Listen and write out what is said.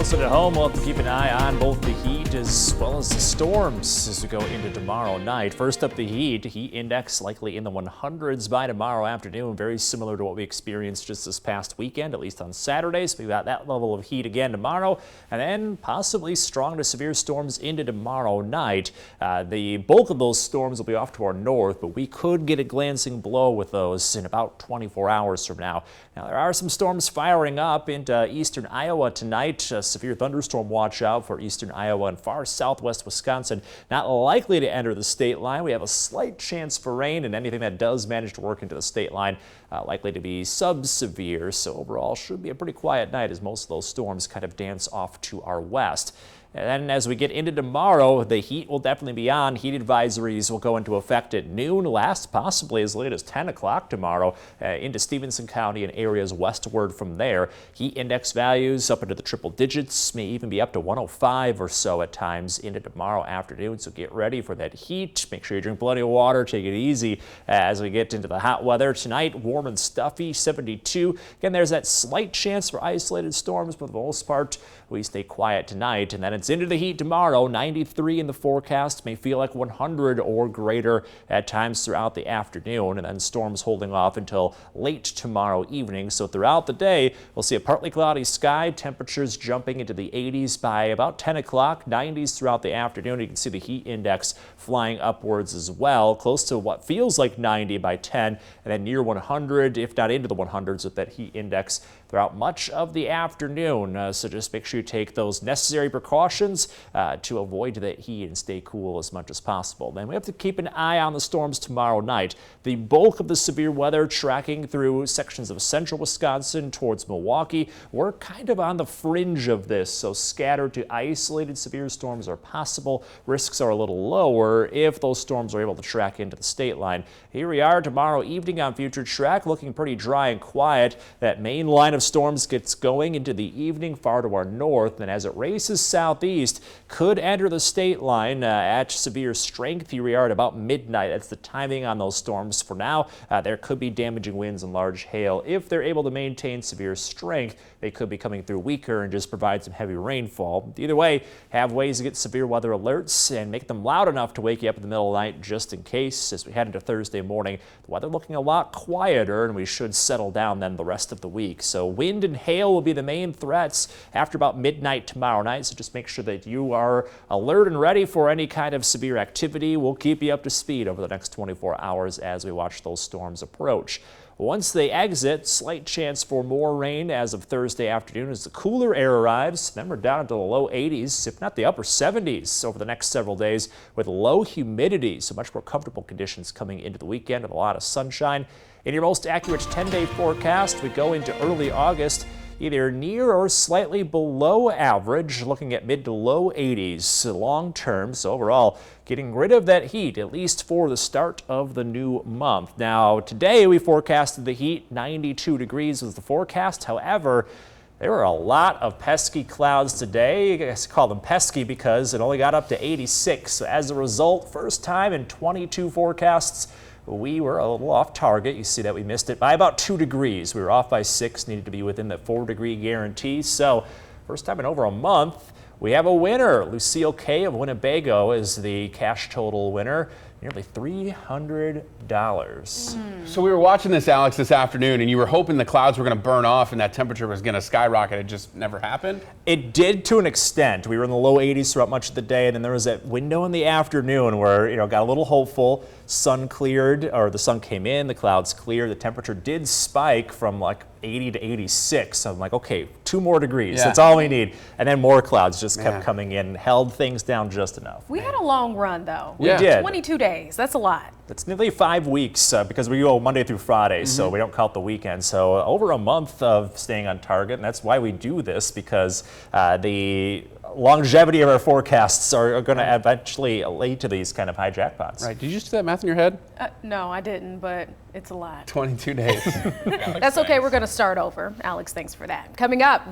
Listen at home, we'll have to keep an eye on both the heat as well as the storms as we go into tomorrow night. First up, the heat index likely in the 100s by tomorrow afternoon, very similar to what we experienced just this past weekend, at least on Saturdays. We've got that level of heat again tomorrow, and then possibly strong to severe storms into tomorrow night. The bulk of those storms will be off to our north, but we could get a glancing blow with those in about 24 hours from now. Now, there are some storms firing up into eastern Iowa tonight. Severe thunderstorm watch out for eastern Iowa and far southwest Wisconsin. Not likely to enter the state line. We have a slight chance for rain, and anything that does manage to work into the state line likely to be sub-severe. So overall, should be a pretty quiet night as most of those storms kind of dance off to our west. And then as we get into tomorrow, the heat will definitely be on. Heat advisories will go into effect at noon, last possibly as late as 10 o'clock tomorrow into Stevenson County and areas westward from there. Heat index values up into the triple digits, may even be up to 105 or so at times into tomorrow afternoon. So get ready for that heat. Make sure you drink plenty of water. Take it easy as we get into the hot weather. Tonight, warm and stuffy, 72. Again, there's that slight chance for isolated storms, but for the most part, we stay quiet tonight. And then it's into the heat tomorrow, 93 in the forecast, may feel like 100 or greater at times throughout the afternoon, and then storms holding off until late tomorrow evening. So throughout the day, we'll see a partly cloudy sky, temperatures jumping into the 80s by about 10 o'clock, 90s throughout the afternoon. You can see the heat index flying upwards as well, close to what feels like 90 by 10, and then near 100, if not into the 100s with that heat index throughout much of the afternoon. So just make sure you take those necessary precautions to avoid that heat and stay cool as much as possible. Then we have to keep an eye on the storms tomorrow night. The bulk of the severe weather tracking through sections of central Wisconsin towards Milwaukee. We're kind of on the fringe of this, so scattered to isolated severe storms are possible. Risks are a little lower if those storms are able to track into the state line. Here we are tomorrow evening on Future Track, looking pretty dry and quiet. That main line of storms gets going into the evening far to our north, and as it races southeast, could enter the state line at severe strength. Here we are at about midnight. That's the timing on those storms for now. There could be damaging winds and large hail. If they're able to maintain severe strength, they could be coming through weaker and just provide some heavy rainfall. Either way, have ways to get severe weather alerts and make them loud enough to wake you up in the middle of the night just in case. As we head into Thursday morning, the weather looking a lot quieter, and we should settle down then the rest of the week. So wind and hail will be the main threats after about midnight tomorrow night, so just make sure that you are alert and ready for any kind of severe activity. We'll keep you up to speed over the next 24 hours as we watch those storms approach. Once they exit, slight chance for more rain as of Thursday afternoon as the cooler air arrives. Then we're down into the low 80s, if not the upper 70s over the next several days with low humidity. So much more comfortable conditions coming into the weekend with a lot of sunshine. In your most accurate 10-day forecast, we go into early August, either near or slightly below average, looking at mid to low 80s long term. So overall, getting rid of that heat, at least for the start of the new month. Now, today we forecasted the heat, 92 degrees was the forecast. However, there were a lot of pesky clouds today. I guess I call them pesky because it only got up to 86. So as a result, first time in 22 forecasts, we were a little off target. You see that we missed it by about 2 degrees. We were off by 6, needed to be within that 4-degree guarantee. So first time in over a month, we have a winner. Lucille K. of Winnebago is the cash total winner. Nearly $300. So we were watching this, Alex, this afternoon, and you were hoping the clouds were going to burn off and that temperature was going to skyrocket. It just never happened? It did to an extent. We were in the low 80s throughout much of the day, and then there was that window in the afternoon where, got a little hopeful. Sun cleared, or the sun came in, the clouds cleared. The temperature did spike from like 80 to 86. So I'm like, okay, 2 more degrees. Yeah. That's all we need. And then more clouds just kept coming in, held things down just enough. We had a long run, though. We did. 22 days. That's a lot. That's nearly 5 weeks because we go Monday through Friday, so we don't count the weekend. So over a month of staying on target, and that's why we do this, because the longevity of our forecasts are going to eventually lead to these kind of high jackpots. Right. Did you just do that math in your head? No, I didn't, but it's a lot. 22 days. That's okay. We're going to start over. Alex, thanks for that. Coming up.